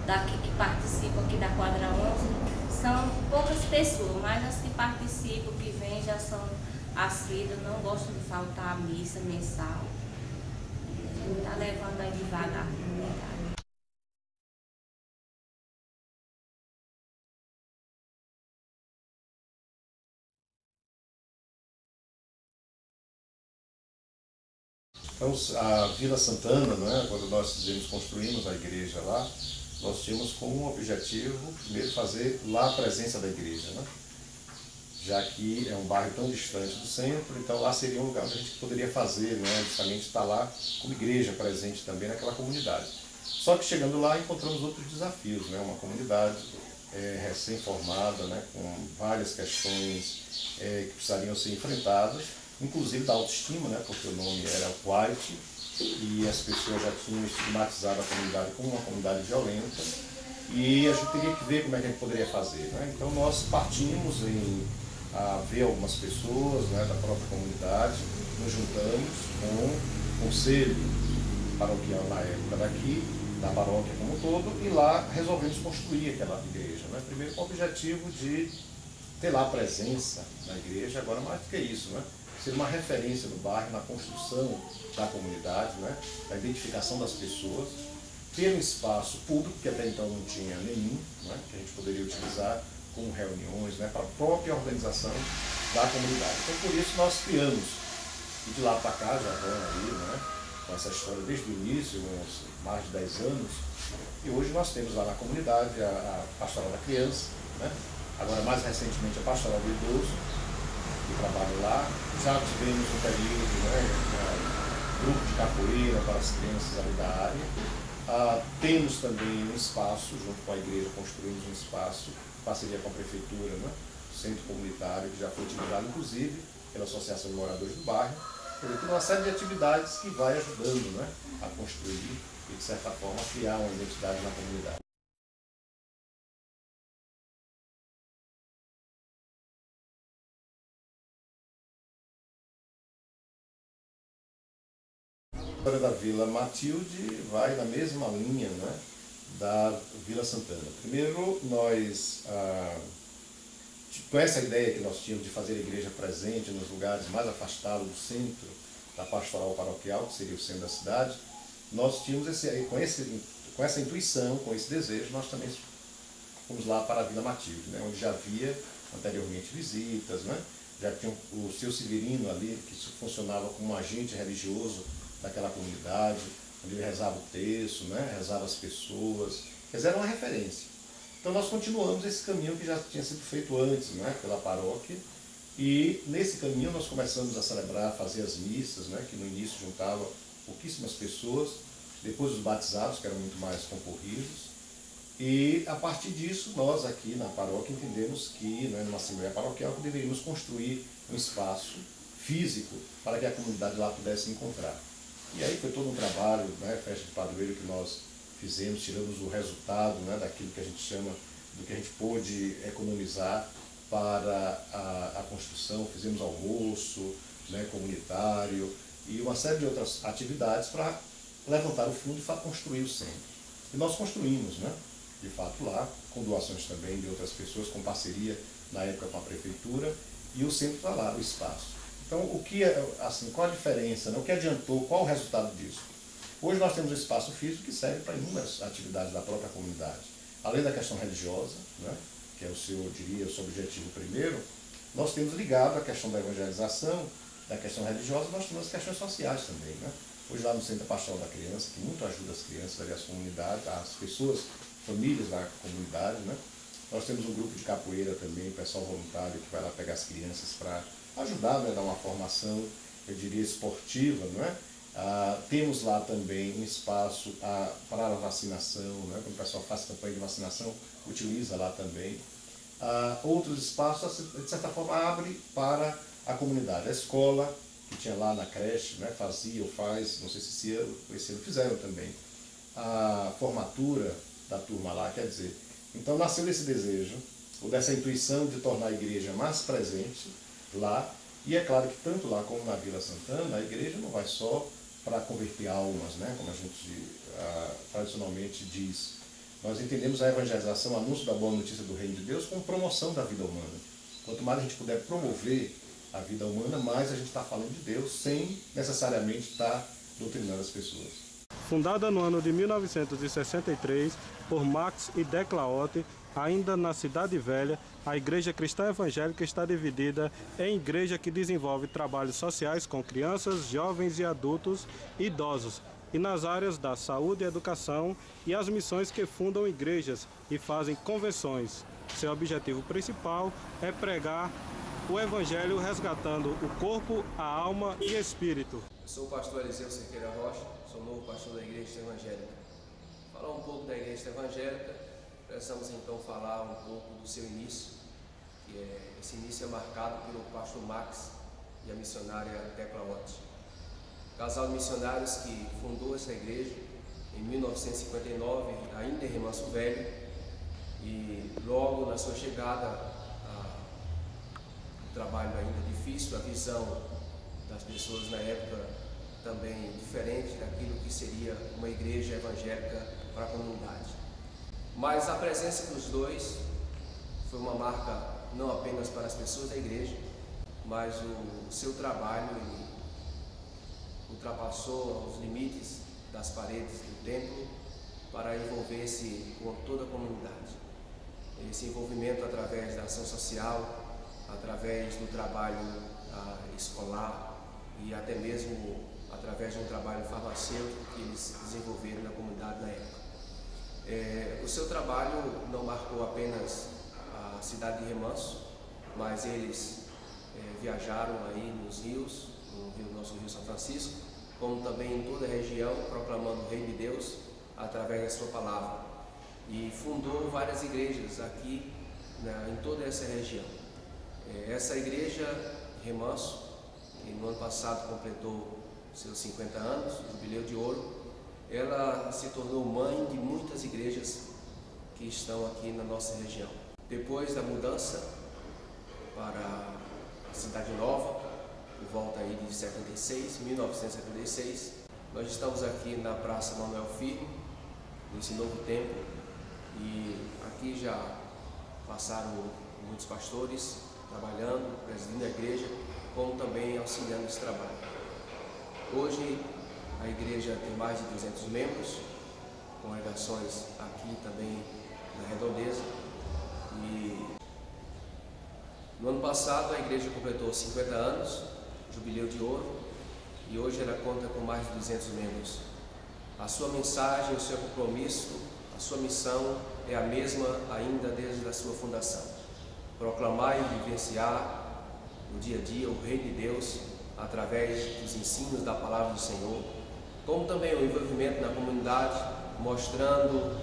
daqui que participam aqui da quadra 11 são poucas pessoas, mas as que participam, que vêm, já são assíduas, não gostam de faltar a missa mensal. A gente está levando aí devagar a comunidade. Então, a Vila Santana, né, quando nós construímos a igreja lá, nós tínhamos como objetivo, primeiro, fazer lá a presença da igreja, né? Já que é um bairro tão distante do centro, então lá seria um lugar onde a gente poderia fazer, né, justamente estar lá como igreja presente também naquela comunidade. Só que chegando lá encontramos outros desafios, né? Uma comunidade recém-formada, né, com várias questões que precisariam ser enfrentadas, inclusive da autoestima, né, porque o nome era White, e as pessoas já tinham estigmatizado a comunidade como uma comunidade violenta, e a gente teria que ver como é que a gente poderia fazer, né? Então nós partimos a ver algumas pessoas, né, da própria comunidade nos juntamos com o conselho paroquial na época daqui, da paróquia como um todo, e lá resolvemos construir aquela igreja, né? Primeiro com o objetivo de ter lá a presença na igreja, agora mais do que isso, né? Ser uma referência do bairro na construção da comunidade, né? Na identificação das pessoas, ter um espaço público, que até então não tinha nenhum, né? Que a gente poderia utilizar como reuniões, né? Para a própria organização da comunidade. Então, por isso, nós criamos, e de lá para cá, já vão aí, né? Com essa história desde o início, uns mais de 10 anos, e hoje nós temos lá na comunidade a Pastoral da Criança, né? Agora mais recentemente a Pastoral do Idoso, que trabalha lá. Já tivemos um período, né? Grupo de capoeira para as crianças ali da área. Temos também um espaço, junto com a igreja, construímos um espaço, em parceria com a prefeitura, né? Centro comunitário, que já foi utilizado inclusive pela Associação de Moradores do Bairro. Tem uma série de atividades que vai ajudando, né, a construir e, de certa forma, criar uma identidade na comunidade. A história da Vila Matilde vai na mesma linha, né, da Vila Santana. Primeiro, nós, com essa ideia que nós tínhamos de fazer a igreja presente nos lugares mais afastados do centro da pastoral paroquial, que seria o centro da cidade, nós tínhamos com essa intuição, com esse desejo, nós também fomos lá para a Vila Matilde, né, onde já havia anteriormente visitas, né, já tinha o seu Severino ali, que funcionava como um agente religioso daquela comunidade, onde ele rezava o texto, né, rezava as pessoas, quer dizer, era uma referência. Então nós continuamos esse caminho que já tinha sido feito antes, né, pela paróquia, e nesse caminho nós começamos a celebrar, fazer as missas, né, que no início juntava pouquíssimas pessoas, depois os batizados, que eram muito mais concorridos, e a partir disso nós aqui na paróquia entendemos que, né, numa assembleia paroquial, que deveríamos construir um espaço físico para que a comunidade lá pudesse encontrar. E aí foi todo um trabalho, né, festa de padroeiro que nós fizemos, tiramos o resultado, né, daquilo que a gente chama, do que a gente pôde economizar para a construção, fizemos almoço, né, comunitário e uma série de outras atividades para levantar o fundo e para construir o centro. E nós construímos, né, de fato lá, com doações também de outras pessoas, com parceria na época com a prefeitura, e o centro está lá, o espaço. Então, assim, qual a diferença, né? O que adiantou, qual o resultado disso? Hoje nós temos um espaço físico que serve para inúmeras atividades da própria comunidade. Além da questão religiosa, né, que é o seu objetivo primeiro, nós temos ligado a questão da evangelização, da questão religiosa, nós temos as questões sociais também, né? Hoje lá no Centro Pastoral da Criança, que muito ajuda as crianças, ali, as comunidades, as pessoas, famílias da comunidade, né? Nós temos um grupo de capoeira também, pessoal voluntário que vai lá pegar as crianças para ajudar, né, a dar uma formação, eu diria, esportiva, não é? Temos lá também um espaço para a vacinação, né? Quando o pessoal faz campanha de vacinação, utiliza lá também. Outros espaços, de certa forma, abre para a comunidade. A escola, que tinha lá na creche, né, fazia ou faz, não sei se esse ano fizeram também, a formatura da turma lá, quer dizer. Então nasceu esse desejo, ou dessa intuição de tornar a igreja mais presente lá, e é claro que tanto lá como na Vila Santana, a igreja não vai só para converter almas, né, como a gente tradicionalmente diz. Nós entendemos a evangelização, o anúncio da boa notícia do Reino de Deus, como promoção da vida humana. Quanto mais a gente puder promover a vida humana, mais a gente está falando de Deus, sem necessariamente estar doutrinando as pessoas. Fundada no ano de 1963 por Max e Declaote, ainda na Cidade Velha, a Igreja Cristã Evangélica está dividida em igreja que desenvolve trabalhos sociais com crianças, jovens e adultos e idosos, e nas áreas da saúde e educação, e as missões que fundam igrejas e fazem convenções. Seu objetivo principal é pregar o Evangelho resgatando o corpo, a alma e espírito. Eu sou o pastor Eliseu Cerqueira Rocha, sou novo pastor da Igreja Evangélica. Falar um pouco da Igreja Evangélica, precisamos então falar um pouco do seu início, esse início é marcado pelo pastor Max e a missionária Declaote. Casal de missionários que fundou essa igreja em 1959, ainda em Remanso Velho, e logo na sua chegada, o trabalho ainda difícil, a visão das pessoas pessoas na época também diferente daquilo que seria uma igreja evangélica para a comunidade. Mas a presença dos dois foi uma marca não apenas para as pessoas da igreja, mas o seu trabalho ultrapassou os limites das paredes do templo para envolver-se com toda a comunidade. Esse envolvimento através da ação social, através do trabalho escolar e até mesmo através de um trabalho farmacêutico que eles desenvolveram na comunidade na época. O seu trabalho não marcou apenas a cidade de Remanso, mas eles viajaram aí nos rios, no nosso Rio São Francisco, como também em toda a região, proclamando o Reino de Deus através da sua palavra. E fundou várias igrejas aqui em toda essa região. Essa igreja, Remanso, que no ano passado completou seus 50 anos, Jubileu de Ouro, ela se tornou mãe de muitas igrejas que estão aqui na nossa região. Depois da mudança para a Cidade Nova, por volta aí de 1976, nós estamos aqui na Praça Manuel Filho, nesse novo templo, e aqui já passaram muitos pastores trabalhando, presidindo a igreja, como também auxiliando esse trabalho. Hoje a igreja tem mais de 200 membros, congregações aqui também na redondeza, e no ano passado a igreja completou 50 anos, Jubileu de Ouro, e hoje ela conta com mais de 200 membros. A sua mensagem, o seu compromisso, a sua missão é a mesma ainda desde a sua fundação. Proclamar e vivenciar no dia a dia o Reino de Deus através dos ensinos da Palavra do Senhor, como também o envolvimento na comunidade, mostrando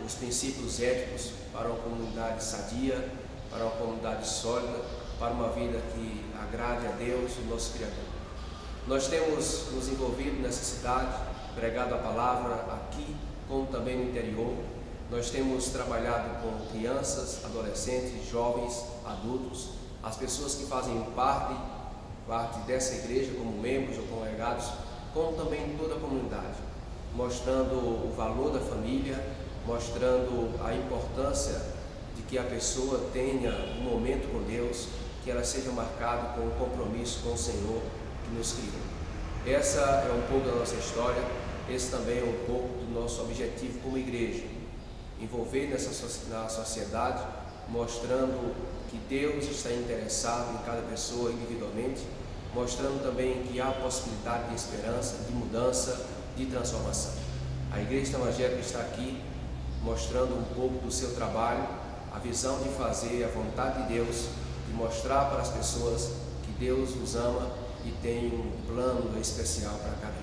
os princípios éticos para uma comunidade sadia, para uma comunidade sólida, para uma vida que agrade a Deus, o nosso Criador. Nós temos nos envolvido nessa cidade, pregado a palavra aqui, como também no interior. Nós temos trabalhado com crianças, adolescentes, jovens, adultos, as pessoas que fazem parte dessa igreja como membros ou congregados, como também toda a comunidade, mostrando o valor da família, mostrando a importância de que a pessoa tenha um momento com Deus, que ela seja marcada com um compromisso com o Senhor que nos criou. Essa é um pouco da nossa história, esse também é um pouco do nosso objetivo como igreja, envolver na sociedade, mostrando que Deus está interessado em cada pessoa individualmente, mostrando também que há possibilidade de esperança, de mudança, de transformação. A Igreja Evangélica está aqui mostrando um pouco do seu trabalho, a visão de fazer a vontade de Deus, de mostrar para as pessoas que Deus os ama e tem um plano especial para cada um.